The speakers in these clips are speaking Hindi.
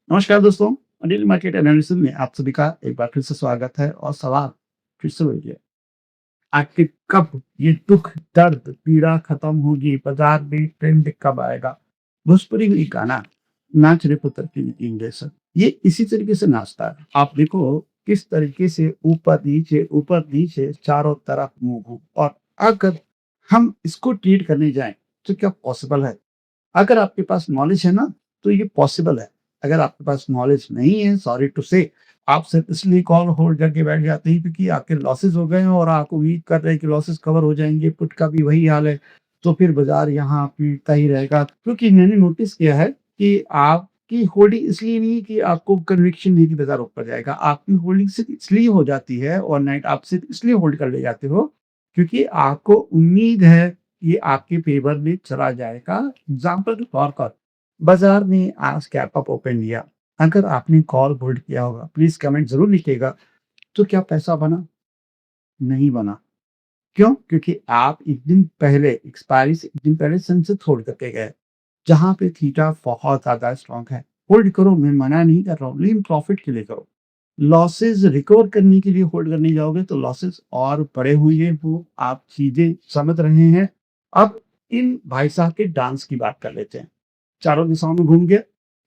नमस्कार दोस्तों, डेली मार्केट एनालिसिस में आप सभी का एक बार फिर से स्वागत है और सवाल फिर से वही है। आखिर कब ये दुख, दर्द, पीड़ा खत्म होगी? बाजार में ट्रेंड कब आएगा? भोजपुरी में एक गाना, नाच रे पुत्र की इंग्लिश, ये इसी तरीके से नाचता है। आप देखो किस तरीके से ऊपर नीचे चारों तरफ मूव हो। और अगर हम इसको ट्रीट करने जाएं तो क्या पॉसिबल है? अगर आपके पास नॉलेज है ना, तो ये पॉसिबल है। अगर आपके पास नॉलेज नहीं है, सॉरी टू से, आप सिर्फ इसलिए कॉल होल्ड करके बैठ जाते हैं क्योंकि आपके लॉसेस हो गए हैं और आप उम्मीद कर रहे हैं कि लॉसेस कवर हो जाएँगे, पुट का भी वही हाल है, तो फिर बाज़ार यहाँ पीटता ही रहेगा। क्योंकि मैंने नोटिस किया है कि आपकी होल्डिंग इसलिए नहीं कि आपको कन्विक्शन नहीं कि बाज़ार ऊपर जाएगा, आपकी होल्डिंग सिर्फ इसलिए हो जाती है ओवरनाइट, आप सिर्फ इसलिए होल्ड कर ले जाते हो, क्योंकि आपको उम्मीद है ये आपके फ़ेवर में चला जाएगा। एग्ज़ाम्पल के तौर पर बाज़ार ने आज गैप अप ओपन लिया। अगर आपने कॉल होल्ड किया होगा, प्लीज़ कमेंट ज़रूर लिखिएगा, तो क्या पैसा बना? नहीं बना। क्यों? क्योंकि आप 1 दिन पहले एक्सपायरी से 1 दिन पहले सेंसेक्स होल्ड करके गए, जहाँ पे थीटा बहुत ज़्यादा स्ट्रॉन्ग है। होल्ड करो, मैं मना नहीं कर रहा हूँ, लेकिन प्रॉफ़िट के लिए करो। लॉसेस रिकवर करने के लिए होल्ड करने जाओगे तो लॉसेस और बड़े हुए वो आप चीज़ें समझ रहे हैं। अब इन भाई साहब के डांस की बात कर लेते हैं। चारों दिशाओं में घूम गया,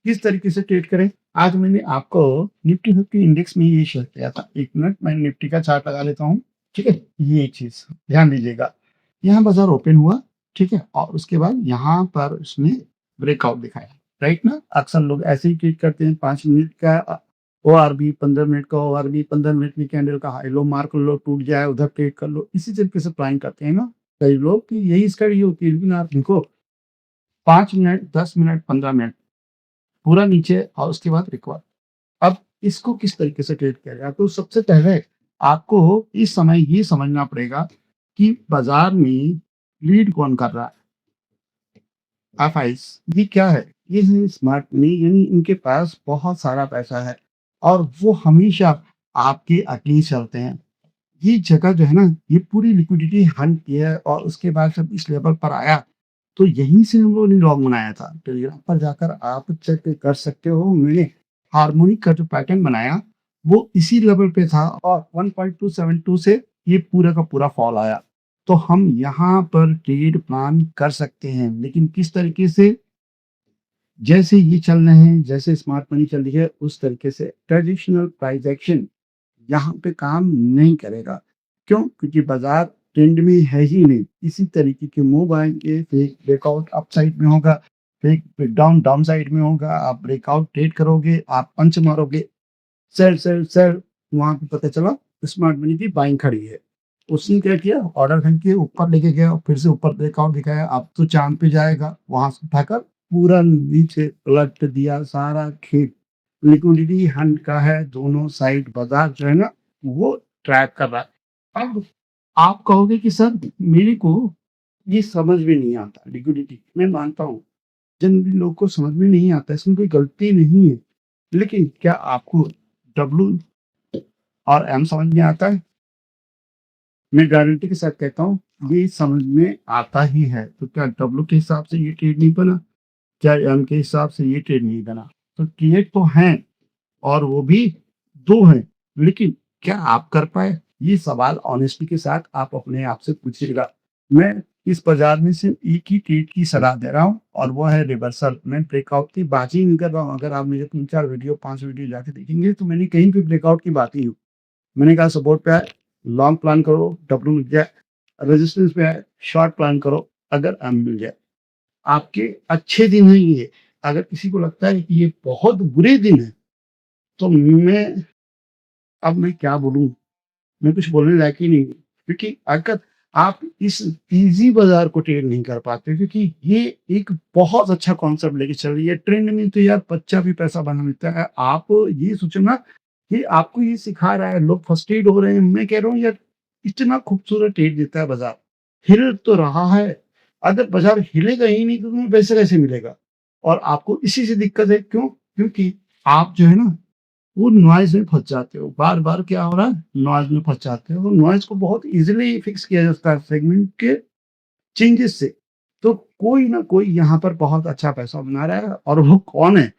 किस तरीके से ट्रेड करें? आज मैंने आपको निफ्टी 50 इंडेक्स में ये शेयर किया था। 1 मिनट मैं निफ्टी का चार्ट लगा लेता हूँ, ठीक है? ये चीज़ ध्यान दीजिएगा। यहाँ बाज़ार ओपन हुआ, ठीक है? और उसके बाद यहाँ पर उसने ब्रेकआउट दिखाया, राइट ना? अक्सर लोग ऐसे ही ट्रेड करते हैं। 5 मिनट का ओआरबी, 15 मिनट का ओआरबी, 15 मिनट की कैंडल का हाई लो मार कर लो, टूट जाए, उधर ट्रेड कर लो। इसी तरीके से प्लानिंग करते हैं ना कई लोग कि यही स्ट्रेटजी होती है। लेकिन आप देखो 5 मिनट, 10 मिनट, 15 मिनट पूरा नीचे और उसके बाद रिकवर। अब इसको किस तरीके से ट्रेड किया जाए? तो सबसे पहले आपको इस समय ये समझना पड़ेगा कि बाज़ार में लीड कौन कर रहा है? एफआईज़ ये क्या है? ये है स्मार्ट मनी, यानी इनके पास बहुत सारा पैसा है और वो हमेशा आपके अगेंस्ट चलते हैं। ये जगह जो है ना, ये पूरी लिक्विडिटी हंट की है और उसके बाद जब इस लेवल पर आया, तो यहीं से हम लोगों ने लॉन्ग बनाया था। टेलीग्राम पर जाकर आप चेक कर सकते हो, मैंने हार्मोनिक का जो पैटर्न बनाया, वो इसी लेवल पे था और 1.272 से ये पूरा का पूरा फॉल आया। तो हम यहाँ पर ट्रेड प्लान कर सकते हैं, लेकिन किस तरीके से? जैसे ये चल रहे हैं, जैसे स्मार्ट मनी चल रही है, उस तरीके से ट्रेडिशनल प्राइस एक्शन यहाँ पे काम नहीं करेगा। क्यों? क्योंकि बाज़ार ट्रेंड में है ही नहीं। इसी तरीके के मूव आएँगे, फिर ब्रेकआउट अपसाइड में होगा, फिर ब्रेकडाउन डाउनसाइड में होगा, आप ब्रेकआउट ट्रेड करोगे, आप पंच मारोगे, सेल, सेल, सेल, वहाँ पे पता चला स्मार्ट मनी की बाइंग खड़ी है। उसने क्या किया? ऑर्डर खरीद के ऊपर लेके गया और फिर से ऊपर ब्रेकआउट दिखाया, अब तो चाँद पे जाएगा, वहाँ से उठाकर पूरा नीचे पलट दिया सारा खेल। लिक्विडिटी हंट का है, दोनों साइड बाज़ार जो है ना, वो ट्रैक कर रहा है। अब आप कहोगे कि सर मेरे को ये समझ में नहीं आता लिक्विडिटी, मैं मानता हूँ, जनरली लोग को समझ में नहीं आता, इसमें कोई गलती नहीं है। लेकिन क्या आपको डब्ल्यू और एम समझ में आता है? मैं गारंटी के साथ कहता हूँ, ये समझ में आता ही है। तो क्या डब्ल्यू के हिसाब से ये ट्रेड नहीं बना? क्या एम के हिसाब से ये ट्रेड नहीं बना? तो ट्रेड तो हैं और वो भी 2 हैं, लेकिन क्या आप कर पाए? ये सवाल ऑनेस्टी के साथ आप अपने आप से पूछिएगा। मैं इस बाज़ार में सिर्फ़ एक ही ट्रेड की सलाह दे रहा हूँ और वो है रिवर्सल। मैं ब्रेकआउट की बात ही नहीं कर रहा हूँ। अगर आप मेरे 3-4 वीडियो, 5 वीडियो जाके देखेंगे तो मैंने कहीं पे ब्रेकआउट की बात ही मैंने कहा सपोर्ट पे आए, लॉन्ग प्लान करो, डब्ल्यू मिल जाए, रेजिस्टेंस पे आए, शॉर्ट प्लान करो, अगर एम मिल जाए। आपके अच्छे दिन हैं ये। अगर किसी को लगता है कि ये बहुत बुरे दिन हैं, तो मैं क्या बोलूँ? मैं कुछ बोलने लायक ही नहीं हूँ। क्योंकि अगर आप इस ईज़ी बाज़ार को ट्रेड नहीं कर पाते, क्योंकि ये एक बहुत अच्छा कॉन्सेप्ट लेके चल रही है। ट्रेंड में तो यार बच्चा भी पैसा बना लेता है। आप ये सोचो ना कि आपको ये सिखा रहा है, लोग फ्रस्ट्रेट हो रहे हैं। मैं कह रहा हूँ यार, इतना खूबसूरत ट्रेड देता है बाज़ार, हिल तो रहा है। अगर बाज़ार हिलेगा ही नहीं तो तुम्हें पैसा कैसे मिलेगा? और आपको इसी से दिक्कत है। क्यों? क्योंकि आप जो है ना, वो नॉइज़ में फँस जाते हो। बार-बार क्या हो रहा है? नॉइज़ में फँस जाते हो। नॉइज़ को बहुत ईज़िली फिक्स किया जा सकता है सेगमेंट के चेंजेज़ से। तो कोई ना कोई यहाँ पर बहुत अच्छा पैसा बना रहा है और वो कौन है?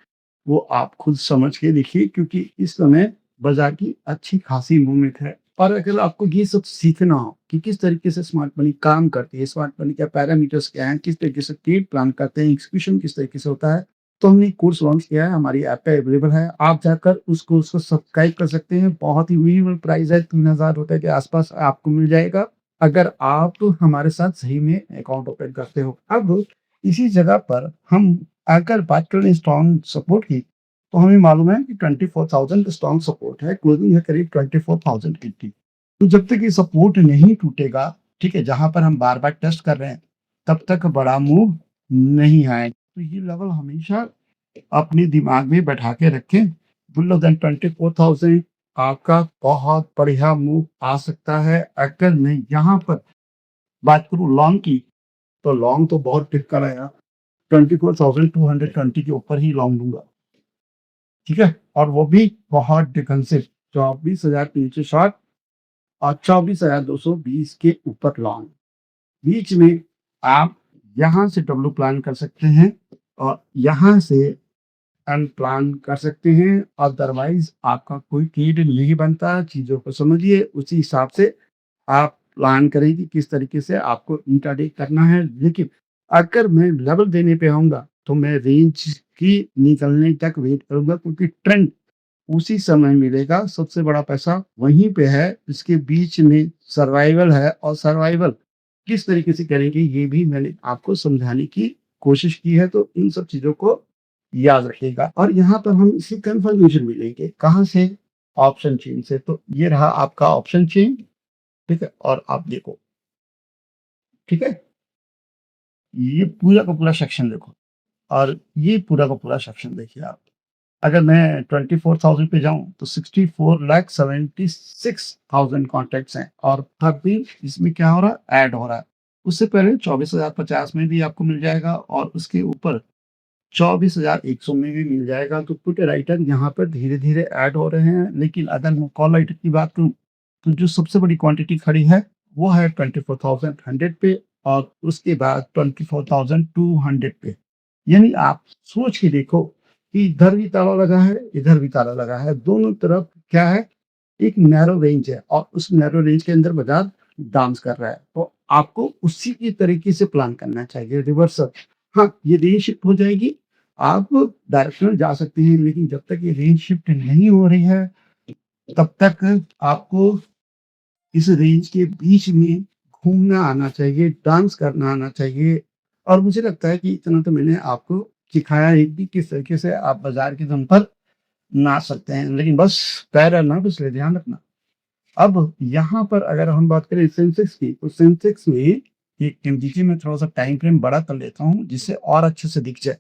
वो आप खुद समझ के देखिए, क्योंकि इस समय बाज़ार की अच्छी खासी मूवमेंट है। और अगर आपको ये सब सीखना हो कि किस तरीके से स्मार्ट मनी काम करती है, स्मार्ट मनी का पैरामीटर्स क्या हैं, किस तरीके से ट्रेड प्लान करते हैं, एग्जीक्यूशन किस तरीके से होता है, तो हमने एक कोर्स लॉन्च किया है, हमारी ऐप पे अवेलेबल है। आप जाकर उस कोर्स को सब्सक्राइब कर सकते हैं। बहुत ही मिनिमल प्राइस है, 3000 रुपए के आसपास आपको मिल जाएगा, अगर आप हमारे साथ सही में अकाउंट ओपन करते हो। अब इसी जगह पर हम अगर बात करें स्ट्रॉन्ग सपोर्ट की, तो हमें मालूम है कि 24,000 स्ट्रॉन्ग सपोर्ट है, क्लोजिंग है करीब 24,080। तो जब तक ये सपोर्ट नहीं टूटेगा, ठीक है, जहाँ पर हम बार-बार टेस्ट कर रहे हैं, तब तक बड़ा मूव नहीं आएगा। तो ये लेवल हमेशा अपने दिमाग में बैठा के रखें। बिलो देन 24,000 आपका बहुत बढ़िया मूव आ सकता है। अगर मैं यहाँ पर बात करूँ लॉन्ग की, तो लॉन्ग तो बहुत टिक रहेगा। 24,220 के ऊपर ही लॉन्ग लूँगा, ठीक है? और वो भी बहुत डिफेंसिव, 24,360 और 24,220 के ऊपर लॉन्ग। बीच में आप यहाँ से डब्ल्यू प्लान कर सकते हैं और यहाँ से अनप्लान कर सकते हैं। अदरवाइज़ आपका कोई ट्रेड नहीं बनता। चीज़ों को समझिए, उसी हिसाब से आप प्लान करें कि किस तरीके से आपको इंट्राडे करना है। लेकिन अगर मैं लेवल देने पे आऊँगा, तो मैं रेंज की निकलने तक वेट करूँगा, क्योंकि ट्रेंड उसी समय मिलेगा। सबसे बड़ा पैसा वहीं पे है, इसके बीच में सर्वाइवल है, और सर्वाइवल किस तरीके से करेंगे ये भी मैंने आपको समझाने की कोशिश की है। तो इन सब चीज़ों को याद रखिएगा। और यहाँ पर हम इसी कन्फर्मेशन मिलेंगे, कहाँ से? ऑप्शन चेन से। तो ये रहा आपका ऑप्शन चेन, ठीक है? और आप देखो, ठीक है? ये पूरा का पूरा सेक्शन देखो, और ये पूरा का पूरा सेक्शन देखिए आप। अगर मैं 24,000 पे जाऊँ, तो 64,76,000 कॉन्टैक्ट्स हैं, और हर दिन इसमें क्या हो रहा है? ऐड हो रहा है। उससे पहले 24,050 में भी आपको मिल जाएगा, और उसके ऊपर 24,100 में भी मिल जाएगा। तो पुट राइटर यहाँ पर धीरे-धीरे ऐड हो रहे हैं। लेकिन अगर मैं कॉल राइटर की बात करूँ, तो जो सबसे बड़ी क्वांटिटी खड़ी है, वो है 24,100 पे, और उसके बाद 24,200 पे। यानी आप सोच के देखो कि इधर भी ताला लगा है, इधर भी ताला लगा है, दोनों तरफ क्या है? एक नैरो रेंज है, और उस नैरो रेंज के अंदर बाजार डांस कर रहा है। तो आपको उसी की तरीके से प्लान करना चाहिए, रिवर्सल। हाँ, ये रेंज शिफ्ट हो जाएगी, आप डायरेक्शनल जा सकते हैं, लेकिन जब तक ये रेंज शिफ्ट नहीं हो रही है, तब तक आपको इस रेंज के बीच में घूमना आना चाहिए, डांस करना आना चाहिए। और मुझे लगता है कि इतना तो मैंने आपको सिखाया ही कि किस तरीके से आप बाज़ार के दम पर नाच सकते हैं। लेकिन बस पैरेलल ना, इसलिए ध्यान रखना। अब यहाँ पर अगर हम बात करें सेंसेक्स की, तो सेंसेक्स में एक देखिए, मैं थोड़ा-सा टाइम फ्रेम बड़ा कर लेता हूँ, जिससे और अच्छे से दिख जाए।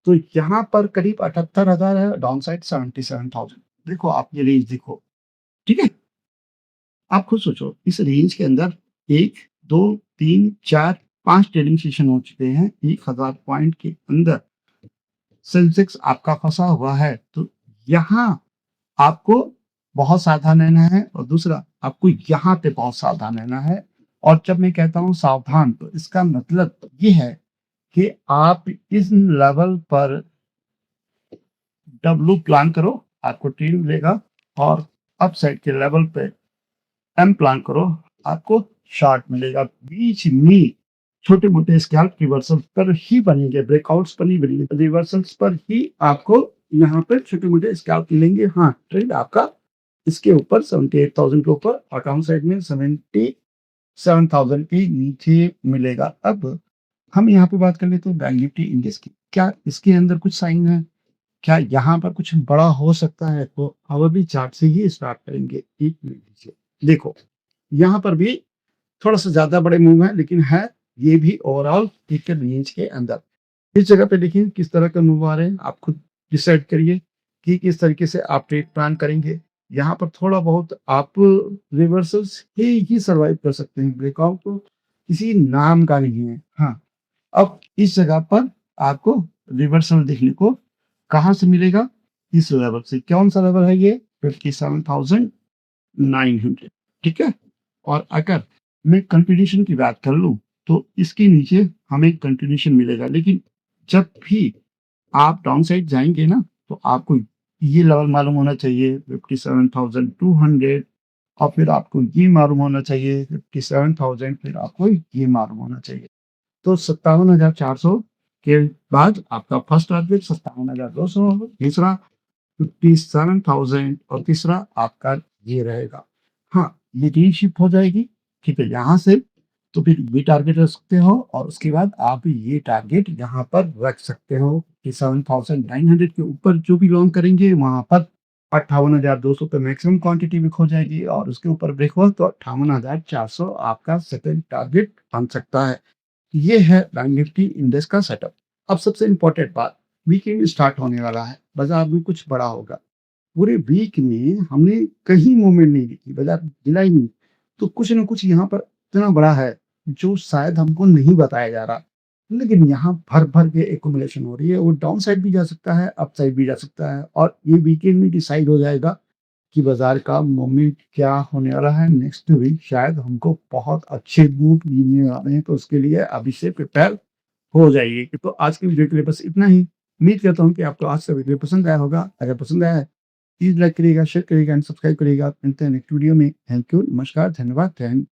तो यहाँ पर करीब 78,000 है, डाउन साइड 77,000। देखो आप ये रेंज देखो, ठीक है? आप खुद सोचो, इस रेंज के अंदर 1, 2, 3, 4, 5 ट्रेडिंग सेशन हो चुके हैं। 1000 पॉइंट के अंदर सेंसेक्स आपका फँसा हुआ है। तो यहाँ आपको बहुत सावधान रहना है, और दूसरा आपको यहाँ पे बहुत सावधान रहना है। और जब मैं कहता हूँ सावधान, तो इसका मतलब ये है कि आप इस लेवल पर डब्ल्यू प्लान करो, आपको ट्रेड मिलेगा, और अपसाइड के लेवल पे एम प्लान करो, आपको शॉर्ट मिलेगा। बीच में छोटे-मोटे स्कैल्प रिवर्सल पर ही बनेंगे, ब्रेकआउट्स पर नहीं बनेंगे, रिवर्सल्स पर ही आपको यहाँ पे छोटे-मोटे स्कैल्प मिलेंगे। हाँ, ट्रेंड आपका इसके ऊपर 78,000 के ऊपर, और डाउन साइड में 77,000 के नीचे मिलेगा। अब हम यहाँ पे बात कर लेते हैं बैंक निफ्टी इंडेक्स की। क्या इसके अंदर कुछ साइन है? क्या यहाँ पर कुछ बड़ा हो सकता है? तो अवधि चार्ट से ही स्टार्ट करेंगे। 1 मिनट दीजिए। देखो, यहाँ पर भी थोड़ा-सा ज़्यादा बड़े मूव हैं, लेकिन है ये भी ओवरऑल एक रेंज के अंदर। इस जगह पे देखिए किस तरह के मूव आ रहे हैं, आप खुद डिसाइड करिए कि किस तरीके से आप ट्रेड प्लान करेंगे। यहाँ पर थोड़ा बहुत आप रिवर्सल्स ही सर्वाइव कर सकते हैं, ब्रेकआउट तो किसी नाम का नहीं है। हाँ, अब इस जगह पर आपको रिवर्सल देखने को कहाँ से मिलेगा? इस लेवल से। कौन-सा लेवल है ये? 57,900, ठीक है? और अगर मैं कंटिन्यूएशन की बात कर लूँ, तो इसके नीचे हमें कंटिन्यूएशन मिलेगा। लेकिन जब भी आप डाउन साइड जाएँगे ना, तो आपको ये लेवल मालूम होना चाहिए 57,200 और फिर आपको ये मालूम होना चाहिए 57,000 फिर आपको ये मालूम होना चाहिए। तो 57,400 के बाद आपका फर्स्ट टारगेट 57,200 होगा, दूसरा 57,000 और तीसरा आपका ये रहेगा। हाँ, ये टीम शिफ्ट हो जाएगी, ठीक है? यहाँ से तो फिर ये टारगेट रख सकते हो और उसके बाद आप ये टारगेट यहाँ पर रख सकते हो कि 7,900 के ऊपर जो भी लॉन्ग करेंगे वहाँ पर 58,200 पे मैक्सिमम क्वांटिटी बिक हो जाएगी और उसके ऊपर ब्रेक हुआ तो 58,400 आपका सेकंड टारगेट बन सकता है। ये है बैंक निफ्टी इंडेक्स का सेटअप। अब सबसे इम्पोर्टेंट बात, वीकेंड स्टार्ट होने वाला है, बाजार में कुछ बड़ा होगा। पूरे वीक में हमने कहीं मूवमेंट नहीं देखी, बाजार हिला ही नहीं। तो कुछ ना कुछ यहाँ पर इतना बड़ा है, जो शायद हमको नहीं बताया जा रहा। लेकिन यहाँ भर-भर के एक्युमुलेशन हो रही है, वो डाउन साइड भी जा सकता है, अप साइड भी जा सकता है और ये वीकेंड में डिसाइड हो जाएगा कि बाजार का मूवमेंट क्या होने वाला है। नेक्स्ट वीक शायद हमको बहुत अच्छे मूव मिलने वाले हैं, तो उसके लिए अभी से प्रिपेयर हो जाइए। तो आज की वीडियो के लिए बस इतना ही। उम्मीद करता हूँ कि आपको आज का वीडियो पसंद आया होगा। अगर पसंद आया है, प्लीज़ लाइक करिएगा, शेयर करिएगा एंड सब्सक्राइब करिएगा। मिलते हैं नेक्स्ट वीडियो में। थैंक यू, नमस्कार, धन्यवाद, जय हिंद।